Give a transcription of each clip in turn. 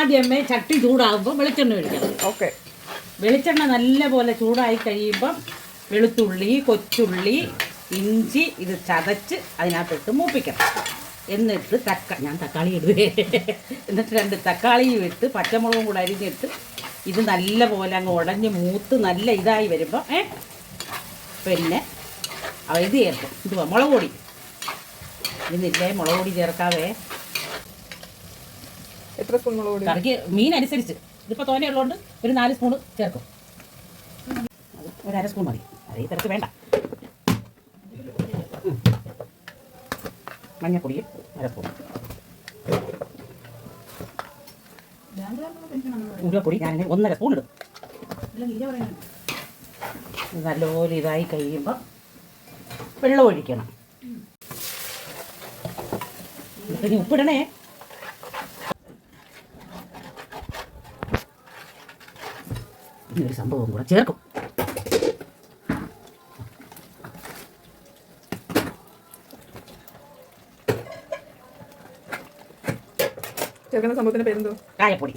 ആദ്യമേ ചട്ടി ചൂടാകുമ്പോൾ വെളിച്ചെണ്ണ ഒഴിക്കണം. ഓക്കെ. വെളിച്ചെണ്ണ നല്ലപോലെ ചൂടായി കഴിയുമ്പം വെളുത്തുള്ളി, കൊച്ചുള്ളി, ഇഞ്ചി ഇത് ചതച്ച് അതിനകത്തിട്ട് മൂപ്പിക്കണം. എന്നിട്ട് ഞാൻ തക്കാളി ഇടുവേ. എന്നിട്ട് 2 തക്കാളിയും ഇട്ട് പച്ചമുളകും കൂടെ അരിഞ്ഞിട്ട് ഇത് നല്ലപോലെ അങ്ങ് ഉടഞ്ഞ് മൂത്ത് നല്ല ഇതായി വരുമ്പോൾ പിന്നെ ഇത് ചേർക്കും. ഇത് മുളക് പൊടി ഇതിന്നില്ലേ, മുളക് പൊടി ചേർക്കാവേ. എത്ര സ്പൂൺ മുളക് പൊടി? കറിക്ക് മീൻ അനുസരിച്ച്. ഇതിപ്പോൾ തോനെയുള്ളതുകൊണ്ട് ഒരു 4 സ്പൂൺ ചേർക്കും. ഒരു 1/2 സ്പൂൺ മതി, അത് ഈ തിരക്ക് വേണ്ട. മഞ്ഞപ്പൊടിയും 1/2 സ്പൂൺ. ഉരുവപ്പൊടി ഞാൻ 1/2 സ്പൂൺ ഇടും. നല്ലപോലെ ഇതായി കഴിയുമ്പോൾ വെള്ളം ഒഴിക്കണം. ഇനി ഉപ്പിടണേ. ഇനി ഒരു സംഭവം കൂടെ ചേർക്കും. ചേർക്കുന്ന സംഭവത്തിന്റെ പേരെന്തോ? കായപ്പൊടി.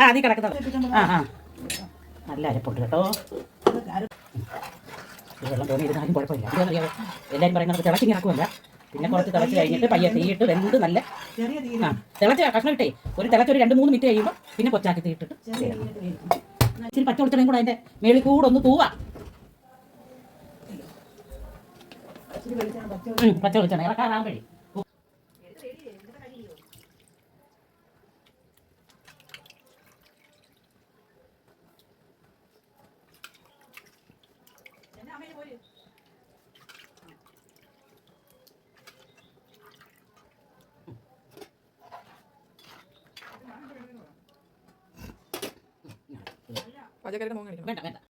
അതിൽ കിടക്കുന്നത്. നല്ല അരപ്പുണ്ട് കേട്ടോ. വെള്ളം തോന്നി ഇരുന്നാലും കുഴപ്പമില്ല. എന്താണെന്നറിയാമോ, എല്ലാവരും പറയുന്നത് തിളച്ചിങ്ങനെ ഇറക്കുമല്ല. പിന്നെ കുറച്ച് തിളച്ച് കഴിഞ്ഞിട്ട് പയ്യെ തീയിട്ട് വെന്ത് നല്ല തിളച്ച് കഷ്ണം ഇട്ടേ ഒരു തിളച്ച് ഒരു 2-3 മിനിറ്റ് കഴിയുമ്പോൾ പിന്നെ കൊച്ചാക്കി തീയിട്ടിട്ട് ഇച്ചിരി പച്ച വെളിച്ചെണ്ണയും കൂടെ അതിൻ്റെ മേളിൽ കൂടെ ഒന്ന് തൂവാ. പച്ച വെളിച്ചെണ്ണ ഇറക്കാറാകുമ്പോഴേ പച്ചക്കറിയുടെ മുഖം കഴിക്കണം. വേണ്ട വേണ്ട